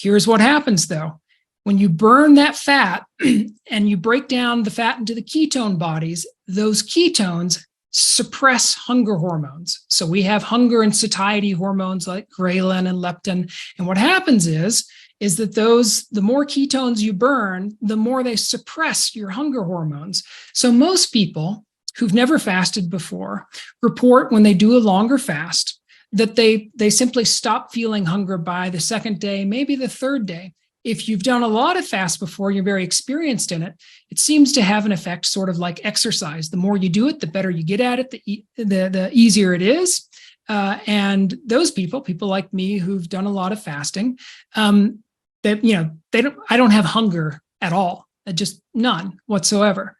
Here's what happens though. When you burn that fat and you break down the fat into the ketone bodies, those ketones suppress hunger hormones. So we have hunger and satiety hormones like ghrelin and leptin. And what happens is that the more ketones you burn, the more they suppress your hunger hormones. So most people who've never fasted before report when they do a longer fast that they simply stop feeling hunger by the second day, maybe the third day. If you've done a lot of fasts before, you're very experienced in it, it seems to have an effect sort of like exercise. The more you do it, the better you get at it, the easier it is. And those people like me who've done a lot of fasting, I don't have hunger at all, just none whatsoever.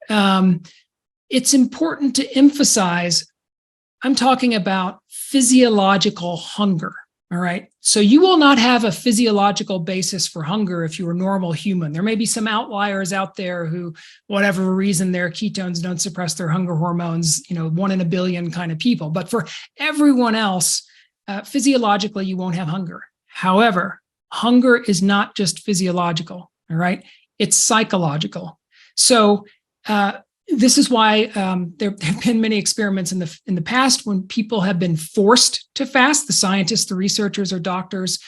It's important to emphasize, I'm talking about physiological hunger. All right. So you will not have a physiological basis for hunger if you're a normal human. There may be some outliers out there who, whatever reason, their ketones don't suppress their hunger hormones, 1 in a billion kind of people. But for everyone else, physiologically, you won't have hunger. However, hunger is not just physiological. All right. It's psychological. So, this is why there have been many experiments in the past when people have been forced to fast. The scientists, the researchers, or doctors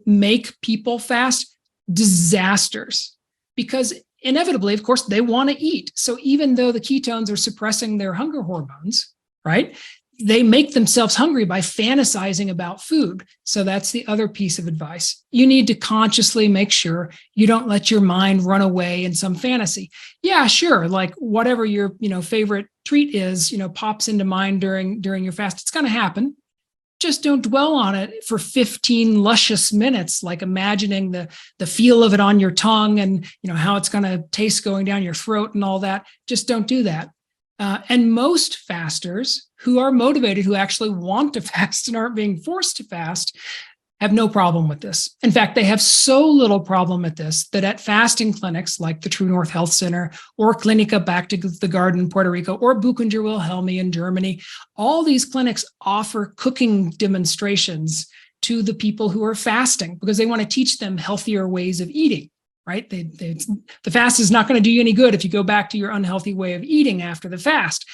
make people fast. Disasters, because inevitably, of course, they want to eat. So even though the ketones are suppressing their hunger hormones, right, they make themselves hungry by fantasizing about food. So that's the other piece of advice. You need to consciously make sure you don't let your mind run away in some fantasy. Yeah, sure. Like whatever your, favorite treat is, pops into mind during your fast. It's going to happen. Just don't dwell on it for 15 luscious minutes, like imagining the feel of it on your tongue and, how it's going to taste going down your throat and all that. Just don't do that. And most fasters who are motivated, who actually want to fast and aren't being forced to fast, have no problem with this. In fact, they have so little problem with this that at fasting clinics like the True North Health Center or Clinica Back to the Garden in Puerto Rico or Buchinger Wilhelmi in Germany, all these clinics offer cooking demonstrations to the people who are fasting because they want to teach them healthier ways of eating. Right? The fast is not going to do you any good if you go back to your unhealthy way of eating after the fast.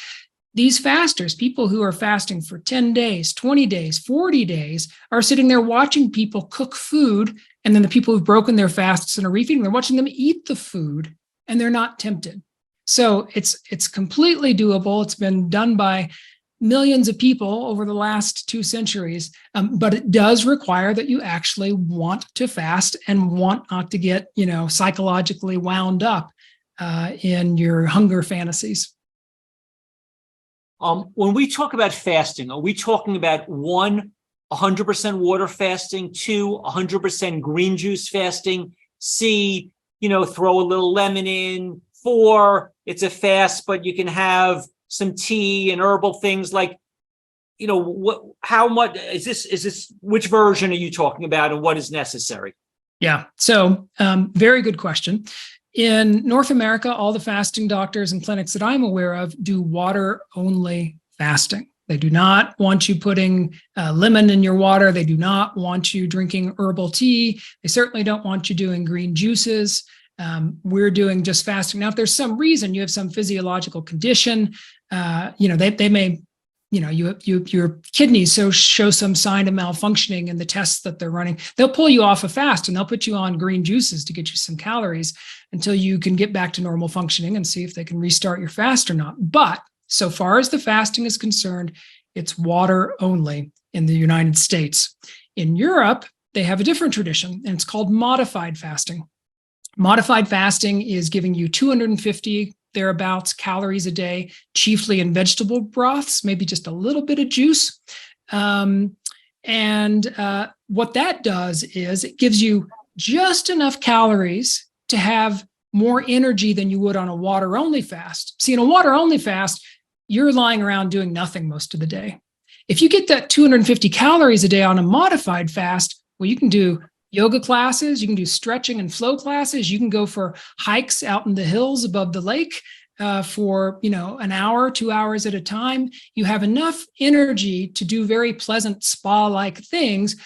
These fasters, people who are fasting for 10 days, 20 days, 40 days, are sitting there watching people cook food. And then the people who've broken their fasts and are refeeding, they're watching them eat the food and they're not tempted. So it's completely doable. It's been done by millions of people over the last 2 centuries, but it does require that you actually want to fast and want not to get, psychologically wound up in your hunger fantasies. When we talk about fasting, are we talking about 1, 100% water fasting, 2, 100% green juice fasting, C, throw a little lemon in, 4, it's a fast, but you can have some tea and herbal things like, how much is this, which version are you talking about and what is necessary? Yeah. So very good question. In North America, all the fasting doctors and clinics that I'm aware of do water only fasting. They do not want you putting lemon in your water. They do not want you drinking herbal tea. They certainly don't want you doing green juices. We're doing just fasting. Now, if there's some reason you have some physiological condition, they may, your kidneys show some sign of malfunctioning in the tests that they're running. They'll pull you off a fast and they'll put you on green juices to get you some calories until you can get back to normal functioning and see if they can restart your fast or not. But so far as the fasting is concerned, it's water only in the United States. In Europe, they have a different tradition, and it's called modified fasting. Modified fasting is giving you 250 thereabouts calories a day, chiefly in vegetable broths, maybe just a little bit of juice. What that does is it gives you just enough calories to have more energy than you would on a water-only fast. See, in a water-only fast, you're lying around doing nothing most of the day. If you get that 250 calories a day on a modified fast, well, you can do yoga classes, you can do stretching and flow classes, you can go for hikes out in the hills above the lake for an hour, 2 hours at a time. You have enough energy to do very pleasant spa-like things.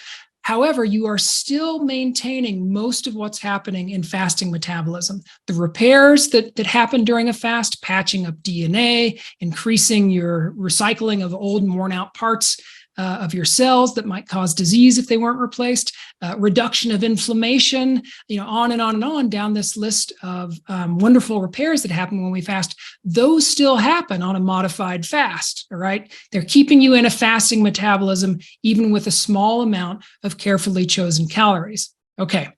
However, you are still maintaining most of what's happening in fasting metabolism. The repairs that happen during a fast, patching up DNA, increasing your recycling of old and worn out parts of your cells that might cause disease if they weren't replaced, reduction of inflammation, on and on and on down this list of wonderful repairs that happen when we fast. Those still happen on a modified fast, all right? They're keeping you in a fasting metabolism, even with a small amount of carefully chosen calories. Okay,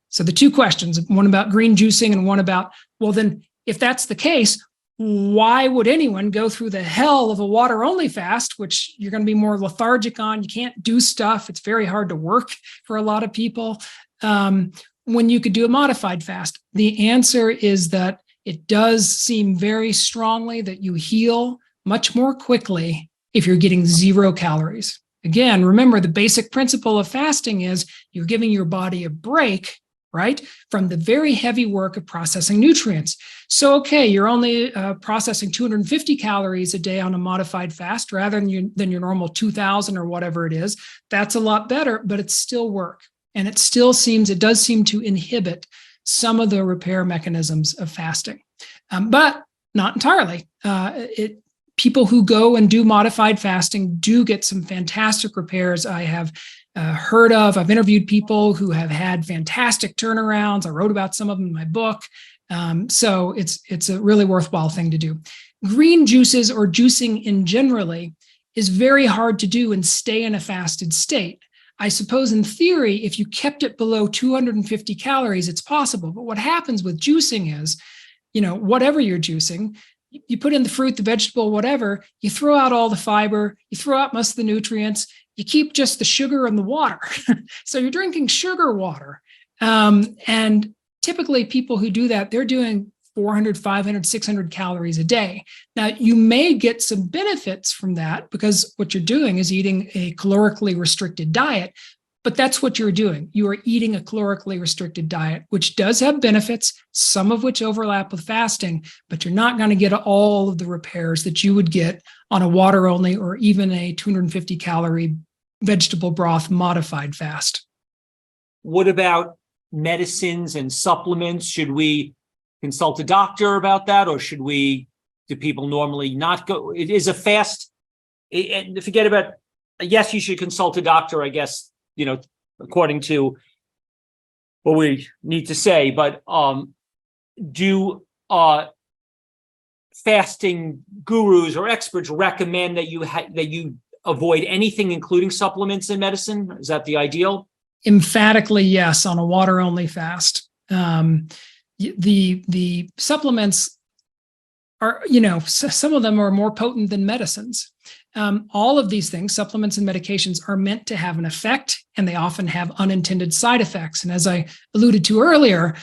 so the two questions, one about green juicing and one about, well, then if that's the case, why would anyone go through the hell of a water-only fast, which you're going to be more lethargic on? You can't do stuff. It's very hard to work for a lot of people when you could do a modified fast. The answer is that it does seem very strongly that you heal much more quickly if you're getting 0 calories. Again, remember the basic principle of fasting is you're giving your body a break, right, from the very heavy work of processing nutrients. So, okay, you're only processing 250 calories a day on a modified fast rather than your normal 2,000 or whatever it is. That's a lot better, but it's still work. And it does seem to inhibit some of the repair mechanisms of fasting, but not entirely. People who go and do modified fasting do get some fantastic repairs. I have heard of, I've interviewed people who have had fantastic turnarounds. I wrote about some of them in my book. So it's a really worthwhile thing to do. Green juices or juicing in generally is very hard to do and stay in a fasted state. I suppose in theory, if you kept it below 250 calories, it's possible. But what happens with juicing is, whatever you're juicing, you put in the fruit, the vegetable, whatever, you throw out all the fiber, you throw out most of the nutrients, you keep just the sugar and the water. So you're drinking sugar water. And typically people who do that, they're doing 400, 500, 600 calories a day. Now, you may get some benefits from that because what you're doing is eating a calorically restricted diet, but that's what you're doing. You are eating a calorically restricted diet, which does have benefits, some of which overlap with fasting, but you're not going to get all of the repairs that you would get on a water only or even a 250 calorie vegetable broth modified fast. What about medicines and supplements? Should we consult a doctor about that, or do people normally not go? It is a fast, and forget about, yes, you should consult a doctor, I guess, according to what we need to say, but do fasting gurus or experts recommend that you avoid anything, including supplements and medicine? Is that the ideal? Emphatically, yes, on a water-only fast. The supplements are, some of them are more potent than medicines. All of these things, supplements and medications, are meant to have an effect, and they often have unintended side effects. And as I alluded to earlier,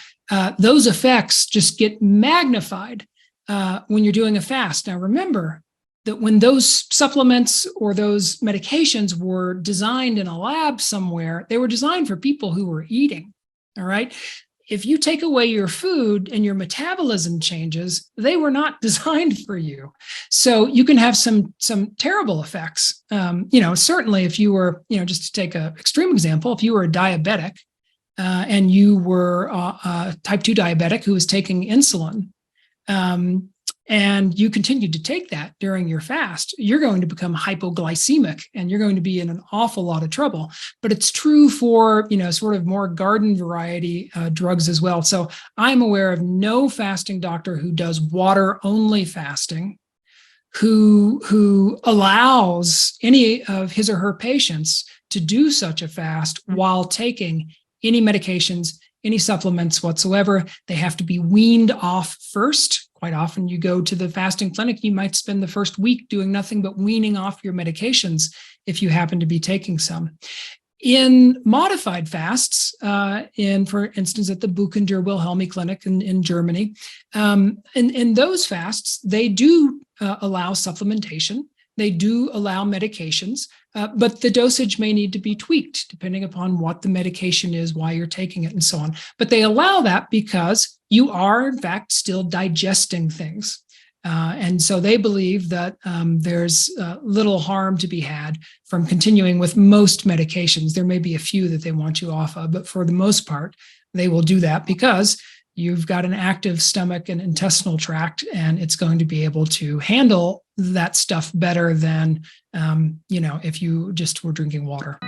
those effects just get magnified when you're doing a fast. Now, remember that when those supplements or those medications were designed in a lab somewhere, they were designed for people who were eating, all right? If you take away your food and your metabolism changes, they were not designed for you. So you can have some terrible effects. Certainly if you were, just to take an extreme example, if you were a diabetic and you were a type 2 diabetic who was taking insulin, and you continued to take that during your fast, you're going to become hypoglycemic and you're going to be in an awful lot of trouble. But it's true for, sort of more garden variety drugs as well. So I'm aware of no fasting doctor who does water only fasting, who allows any of his or her patients to do such a fast while taking any medications, any supplements whatsoever. They have to be weaned off first. Quite often you go to the fasting clinic, you might spend the first week doing nothing but weaning off your medications if you happen to be taking some. In modified fasts, for instance, at the Buchinger Wilhelmi Clinic in Germany, in those fasts, they do allow supplementation. They do allow medications, but the dosage may need to be tweaked depending upon what the medication is, why you're taking it, and so on. But they allow that because you are, in fact, still digesting things. And so they believe that there's little harm to be had from continuing with most medications. There may be a few that they want you off of, but for the most part, they will do that because you've got an active stomach and intestinal tract, and it's going to be able to handle that stuff better than, if you just were drinking water.